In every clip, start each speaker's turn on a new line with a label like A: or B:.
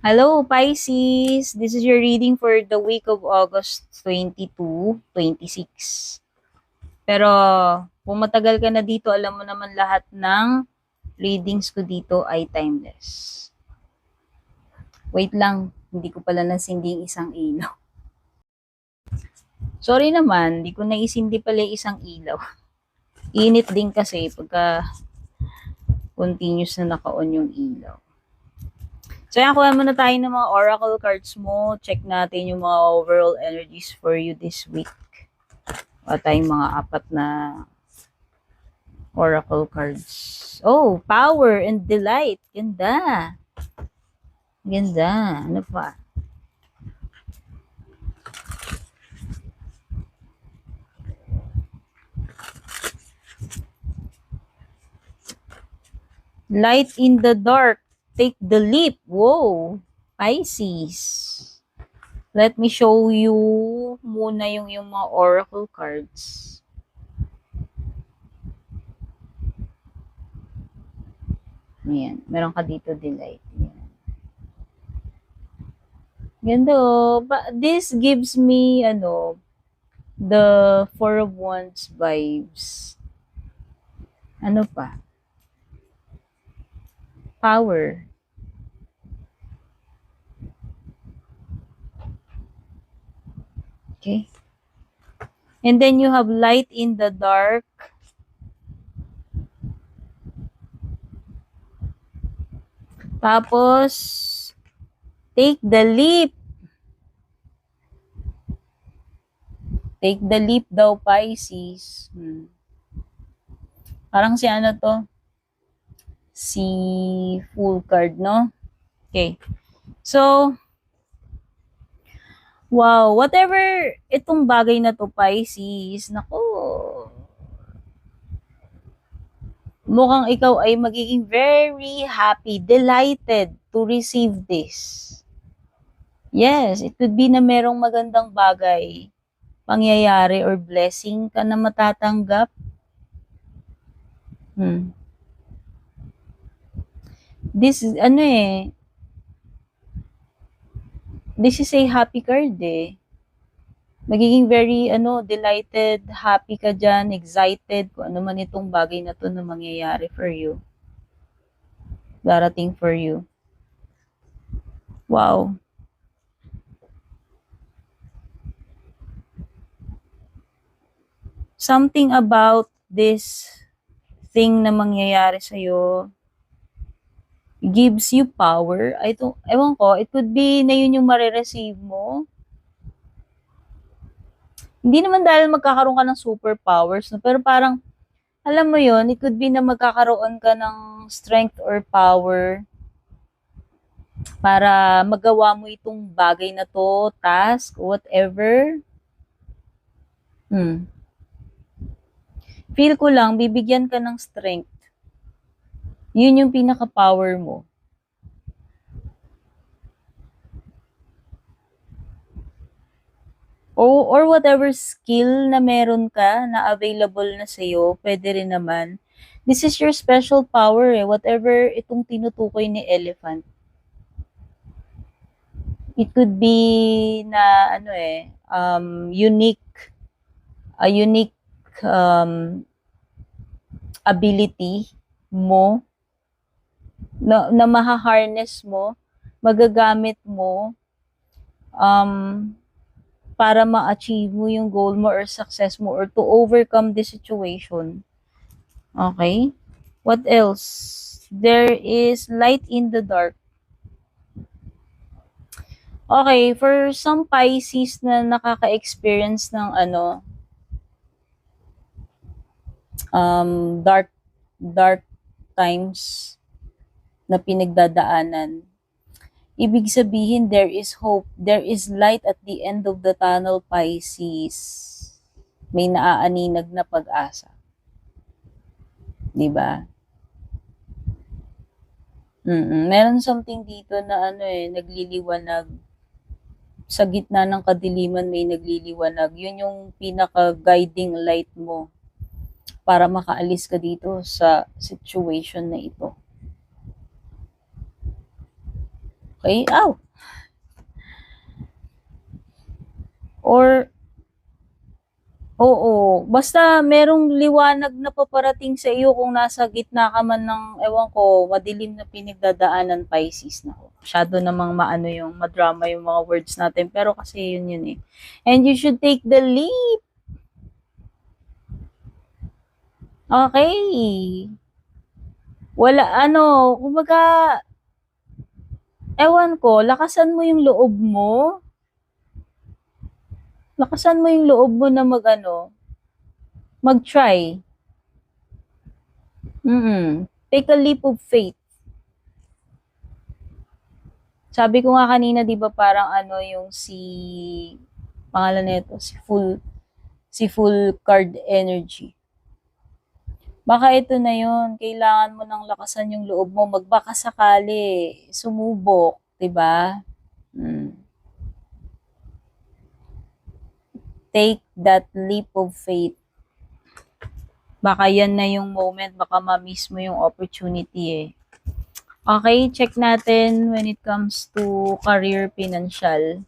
A: Hello, Pisces. This is your reading for the week of August 22, 26. Pero kung matagal ka na dito, alam mo naman lahat ng readings ko dito ay timeless. Wait lang, hindi ko pala nasinding isang ilaw. Sorry naman, hindi ko naisindi pala isang ilaw. Init din kasi pagka continuous na naka-on yung ilaw. So yan, kuha muna tayo ng mga oracle cards mo. Check natin yung mga overall energies for you this week. Tayong mga apat na oracle cards. Oh, power and delight. Ganda. Ganda. Ano pa? Light in the dark. Take the leap. Whoa. Pisces. Let me show you muna yung mga oracle cards. Ayan. Meron ka dito delight. Ayan. Ganda oh. This gives me, the Four of Wands vibes. Ano pa? Power. Okay. And then you have light in the dark. Tapos, take the leap. Take the leap daw, Pisces. Parang si ano to? Si Fool card, no? Okay. So, wow, whatever itong bagay na to, Pisces, nako, mukhang ikaw ay magiging very happy, delighted to receive this. Yes, it could be na merong magandang bagay, pangyayari or blessing ka na matatanggap. This is, this is a happy card eh. Magiging very, delighted, happy ka dyan, excited, kung ano man itong bagay na to na mangyayari for you. Darating for you. Wow. Something about this thing na mangyayari sa'yo gives you power. Ewan ko, it could be na yun yung marireceive mo. Hindi naman dahil magkakaroon ka ng superpowers, no? Pero parang, alam mo yon, it could be na magkakaroon ka ng strength or power para magawa mo itong bagay na to, task, whatever. Feel ko lang, bibigyan ka ng strength. Yun yung pinaka-power mo. Or whatever skill na meron ka na available na sa'yo, pwede rin naman. This is your special power eh, whatever itong tinutukoy ni Elephant. It could be na unique ability mo na maha-harness mo, magagamit mo para ma-achieve mo yung goal mo or success mo or to overcome the situation. Okay? What else? There is light in the dark. Okay, for some Pisces na nakaka-experience ng dark times na pinagdadaanan, ibig sabihin there is hope, there is light at the end of the tunnel, Pisces. May naaaninag na pag-asa. 'Di ba? Meron something dito na nagliliwanag. Sa gitna ng kadiliman may nagliliwanag. Yun yung pinaka-guiding light mo para makaalis ka dito sa situation na ito. Okay? Ow! Or, oo, basta merong liwanag na paparating sa iyo kung nasa gitna ka man ng, ewan ko, madilim na pinagdadaanan, Pisces. Nako, masyado namang maano yung, madrama yung mga words natin. Pero kasi yun eh. And you should take the leap. Okay. Wala, kumbaga, ewan ko, lakasan mo yung loob mo. Lakasan mo yung loob mo na mag-try. Take a leap of faith. Sabi ko nga kanina, 'di ba, parang yung pangalan nito, si full card energy. Baka ito na 'yon, kailangan mo nang lakasan yung loob mo, magbaka sakali, sumubok, 'di ba? Take that leap of faith. Baka yan na yung moment, baka ma-miss mo yung opportunity eh. Okay, check natin when it comes to career, financial.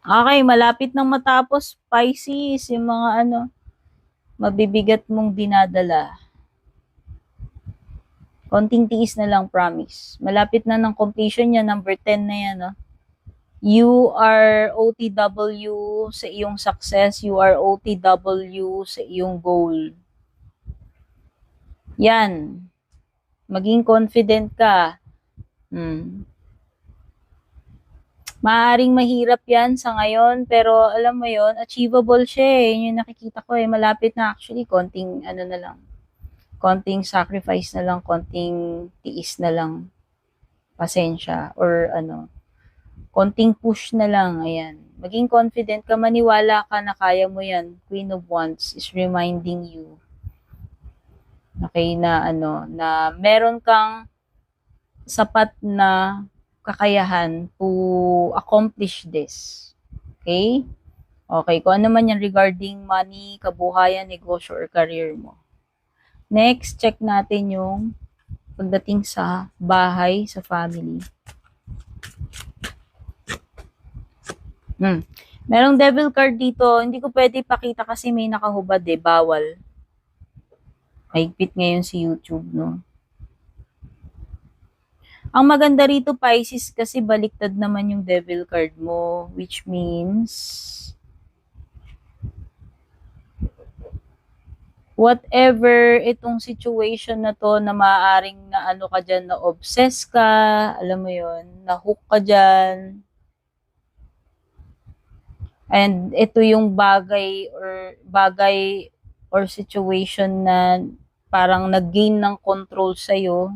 A: Okay, malapit nang matapos, Pisces, yung mga mabibigat mong dinadala. Konting tiis na lang, promise. Malapit na ng completion yan, number 10 na yan, no? You are OTW sa iyong success, you are OTW sa iyong goal. Yan. Maging confident ka. Maaring mahirap yan sa ngayon, pero alam mo yon, achievable siya eh. Yun yung nakikita ko eh. Malapit na actually, konting na lang. Konting sacrifice na lang, konting tiis na lang. Pasensya. Or konting push na lang. Ayan. Maging confident ka, maniwala ka na kaya mo yan. Queen of Wands is reminding you. Okay, na na meron kang sapat na kakayahan to accomplish this. Okay? Okay, kung ano man yan regarding money, kabuhayan, negosyo, or career mo. Next, check natin yung pagdating sa bahay, sa family. Merong devil card dito. Hindi ko pwede ipakita kasi may nakahubad eh. Bawal. Mahigpit ngayon si YouTube, no? Ang maganda rito, Pisces, kasi baliktad naman yung devil card mo, which means whatever itong situation na to na maaaring na ka dyan, na obsess ka, alam mo yon, na hook ka dyan. And ito yung bagay or situation na parang nag-gain ng control sa'yo,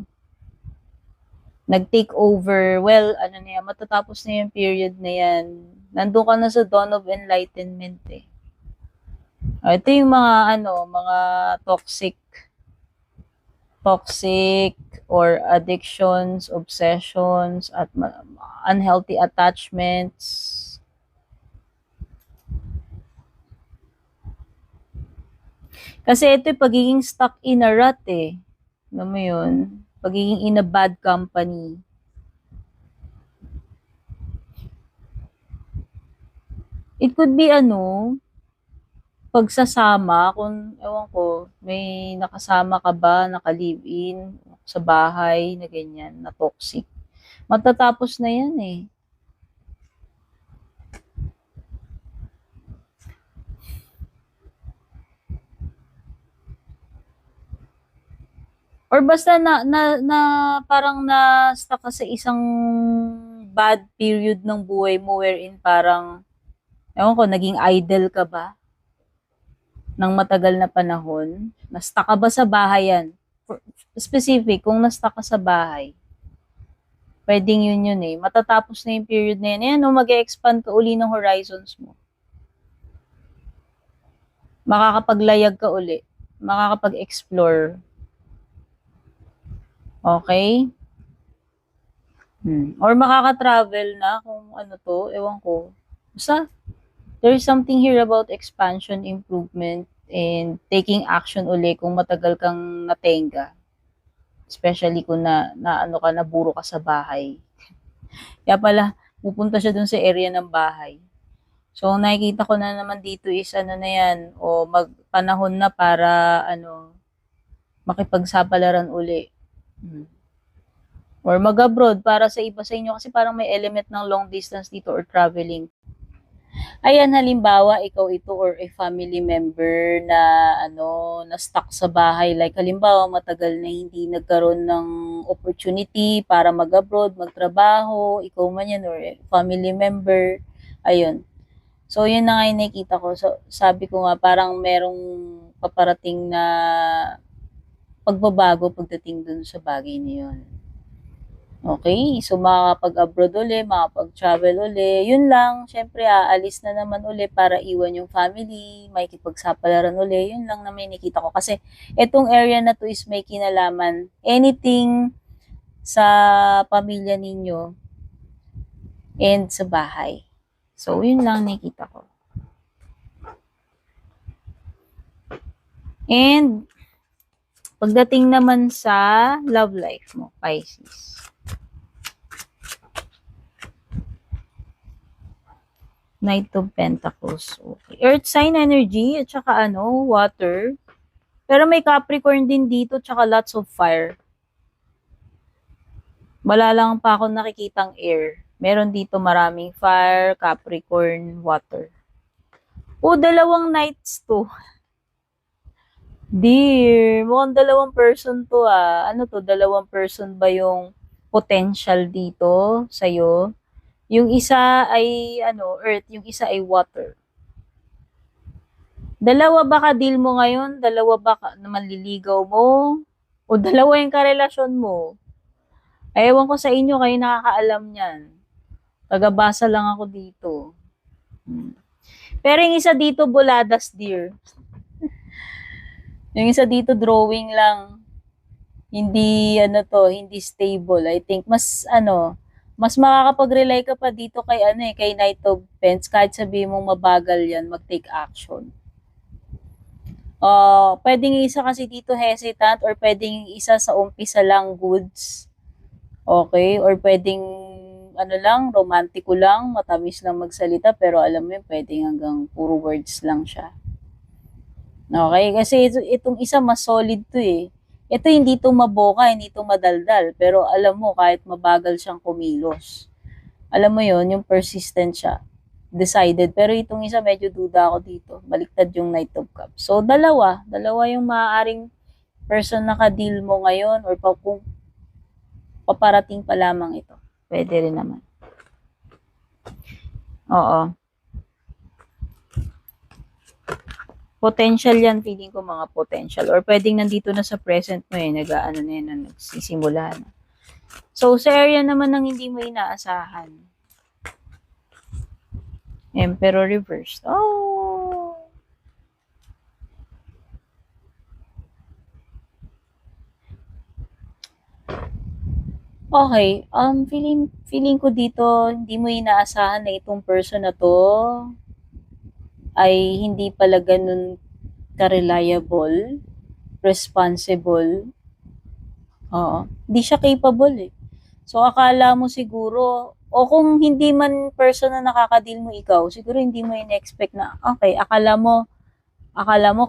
A: nag-take over, well, matatapos na yung period na yan. Nandun ka na sa dawn of enlightenment eh. Ito yung mga toxic or addictions, obsessions, at unhealthy attachments. Kasi ito yung pagiging stuck in a rut eh. Alam mo yun? Pagiging in a bad company. It could be pagsasama, kung, ewan ko, may nakasama ka ba, naka-live-in sa bahay, na ganyan, na toxic. Matatapos na yan eh. Or basta na parang na-stuck ka sa isang bad period ng buhay mo wherein parang, ewan ko, naging idle ka ba ng matagal na panahon? Na-stuck ka ba sa bahay yan? Specific, kung na-stuck ka sa bahay, pwedeng yun eh. Matatapos na yung period na yan. Ayan, mag-e-expand ka uli ng horizons mo. Makakapaglayag ka uli. Makakapag-explore. Okay? Or makaka-travel na kung ewan ko. Basta, there is something here about expansion, improvement, and taking action uli kung matagal kang natenga Especially kung na ano ka, naburo ka sa bahay. Kaya pala, pupunta siya dun sa area ng bahay. So, ang nakikita ko na naman dito is ano na yan, o magpanahon na para ano, makipagsapalaran uli. Or mag-abroad para sa iba sa inyo kasi parang may element ng long distance dito or traveling. Ayan, halimbawa, ikaw ito or a family member na ano, na stuck sa bahay. Like halimbawa, matagal na hindi nagkaroon ng opportunity para mag-abroad, magtrabaho, ikaw man yan or a family member. Ayun. So, yun na nga yung nakikita ko. So, sabi ko nga, parang merong paparating na pagbabago pagdating dun sa bagay na yun. Okay, so makakapag-abroad uli, makakapag-travel uli. Yun lang, syempre aalis na naman uli para iwan yung family, makikipagsapalaran uli. Yun lang na may nakita ko. Kasi itong area na to is may kinalaman. Anything sa pamilya ninyo and sa bahay. So, yun lang nakita ko. And pagdating naman sa love life mo, Pisces. Knight of Pentacles. Okay. Earth sign energy at saka ano, water. Pero may Capricorn din dito at saka lots of fire. Wala lang pa ako nakikitang air. Meron dito maraming fire, Capricorn, water. O, dalawang knights to. Dear, mukhang dalawang person to ah. Ano to, dalawang person ba yung potential dito sa'yo? Yung isa ay ano, earth, yung isa ay water. Dalawa ba ka-deal mo ngayon? Dalawa ba na manliligaw mo? O dalawa yung karelasyon mo? Ay, ewan ko sa inyo, kayo nakakaalam niyan. Tagabasa lang ako dito. Pero yung isa dito, buladas, dear. Yung isa dito, drawing lang. Hindi, ano to, hindi stable. I think, mas makakapag-rely ka pa dito kay kay Knight of Pentacles, kahit sabihin mong mabagal yan, mag-take action. Pwedeng isa kasi dito hesitant or pwedeng isa sa umpisa lang goods. Okay? Or pwedeng lang, romantiko lang, matamis lang magsalita, pero alam mo yun, pwedeng hanggang puro words lang siya. Okay? Kasi itong isa mas solid to eh. Ito hindi to maboka, hindi to madaldal, pero alam mo kahit mabagal siyang kumilos. Alam mo yon, yung persistent siya. Decided. Pero itong isa medyo duda ako dito. Baliktad yung Knight of Cups. So dalawa yung maaaring person na ka-deal mo ngayon or kung paparating pa lamang ito. Pwede rin naman. Oo. Potential yan, feeling ko mga potential. Or pwedeng nandito na sa present mo nag-aano na yan, nagsisimula na. So, sa area naman ng hindi mo inaasahan. Emperor reversed. Oh! Okay, feeling ko dito, hindi mo inaasahan na itong person na to ay hindi pala ganun ka-reliable, responsible. Oo. Hindi siya capable eh. So, akala mo siguro, o kung hindi man person na nakaka-deal mo ikaw, siguro hindi mo in-expect na, okay, akala mo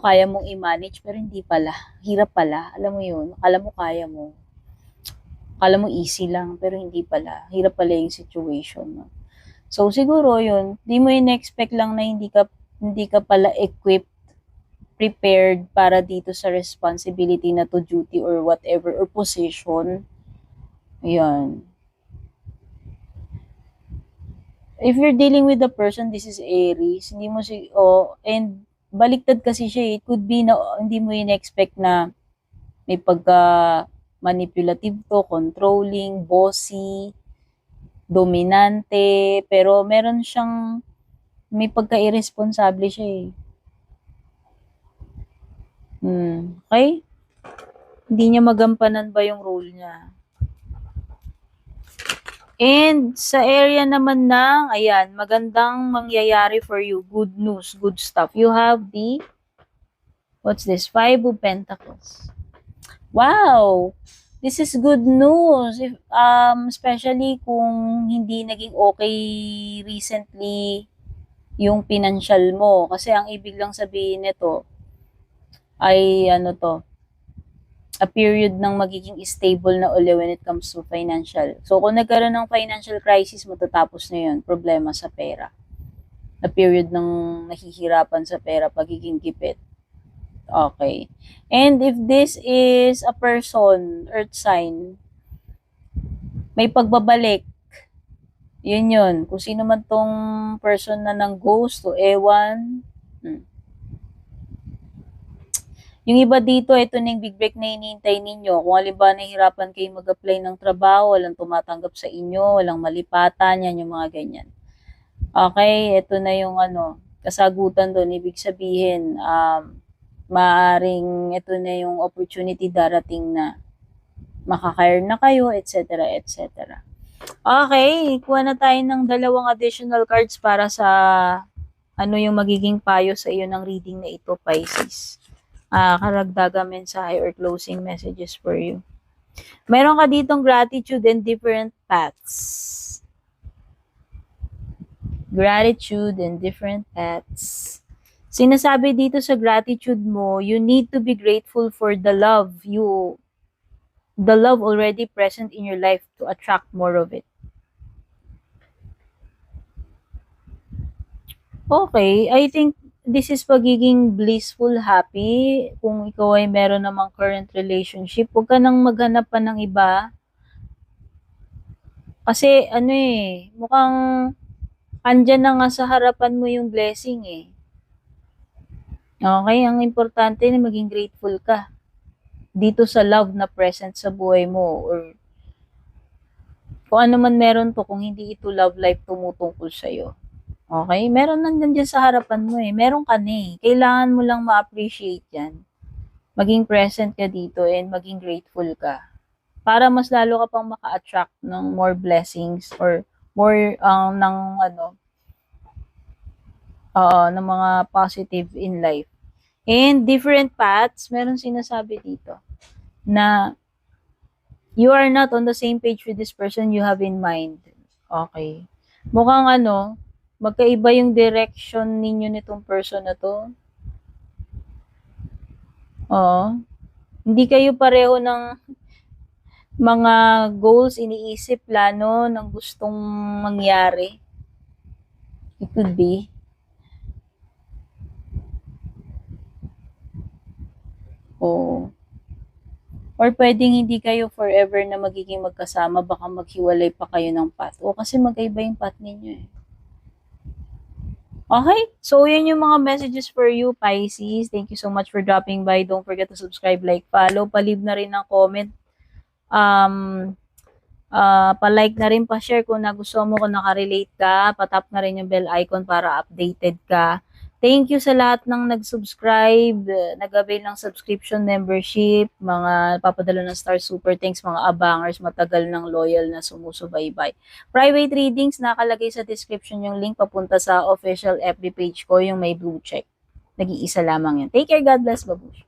A: kaya mong i-manage, pero hindi pala. Hirap pala. Alam mo yun. Akala mo kaya mo. Akala mo easy lang, pero hindi pala. Hirap pala yung situation. No? So, siguro yun, hindi mo in-expect lang na hindi ka pala equipped, prepared para dito sa responsibility na to, duty or whatever, or position. Ayan. If you're dealing with the person, this is Aries, hindi mo and baliktad kasi siya, it could be na hindi mo in-expect na may pagka-manipulative to, controlling, bossy, dominante, pero meron siyang may pagka-irresponsable siya eh. Okay? Hindi niya magampanan ba yung role niya? And sa area naman ng, ayan, magandang mangyayari for you. Good news, good stuff. You have what's this? 5 of Pentacles. Wow! This is good news. If, especially kung hindi naging okay recently yung financial mo. Kasi ang ibig lang sabihin nito ay ano to, a period ng magiging stable na uli when it comes to financial. So kung nagkaroon ng financial crisis, matatapos na yun, problema sa pera. A period ng nahihirapan sa pera, pagiging gipit. Okay. And if this is a person, earth sign, may pagbabalik. Yun. Kung sino man tong person na nang ghost o ewan. Yung iba dito, ito na yung big break na hinihintay ninyo. Kung halimbawa nahihirapan kayo mag-apply ng trabaho, walang tumatanggap sa inyo, walang malipatan, yan yung mga ganyan. Okay, ito na yung kasagutan doon. Ibig sabihin, maaring ito na yung opportunity darating na makakahire na kayo, etc. etc. Okay, kuha na tayo ng dalawang additional cards para sa ano yung magiging payo sa iyo ng reading na ito, Pisces. Karagdagang mensahe or closing messages for you. Meron ka ditong gratitude and different paths. Gratitude and different paths. Sinasabi dito sa gratitude mo, you need to be grateful for the love already present in your life to attract more of it. Okay, I think this is pagiging blissful, happy. Kung ikaw ay meron namang current relationship, huwag ka nang maghanap pa ng iba. Kasi mukhang andyan na nga sa harapan mo yung blessing eh. Okay, ang importante na maging grateful ka dito sa love na present sa buhay mo or kung ano man meron to, kung hindi ito love life tumutungkol sa'yo. Okay? Meron nandyan dyan sa harapan mo eh. Meron ka na eh. Kailangan mo lang ma-appreciate yan. Maging present ka dito and maging grateful ka. Para mas lalo ka pang maka-attract ng more blessings or more ng mga positive in life. And different paths, meron sinasabi dito na you are not on the same page with this person you have in mind. Okay. Mukhang magkaiba yung direction ninyo nitong person na to. Oo. Hindi kayo pareho ng mga goals, iniisip, plano, ng gustong mangyari. It could be. Oo. Or pwedeng hindi kayo forever na magiging magkasama, baka maghiwalay pa kayo ng path. O kasi magkaiba yung path ninyo eh. Okay, so yan yung mga messages for you, Pisces. Thank you so much for dropping by. Don't forget to subscribe, like, follow. Pa-leave na rin ng comment. Pa-like na rin, pa-share kung nagustuhan mo, kung nakarelate ka. Pa-tap na rin yung bell icon para updated ka. Thank you sa lahat ng nag-subscribe, nag-avail ng subscription membership, mga papadala ng Star Super Thanks, mga abangers, matagal ng loyal na sumusubaybay. Private readings, nakalagay sa description yung link papunta sa official FB page ko, yung may blue check. Nag-iisa lamang yan. Take care, God bless, babush.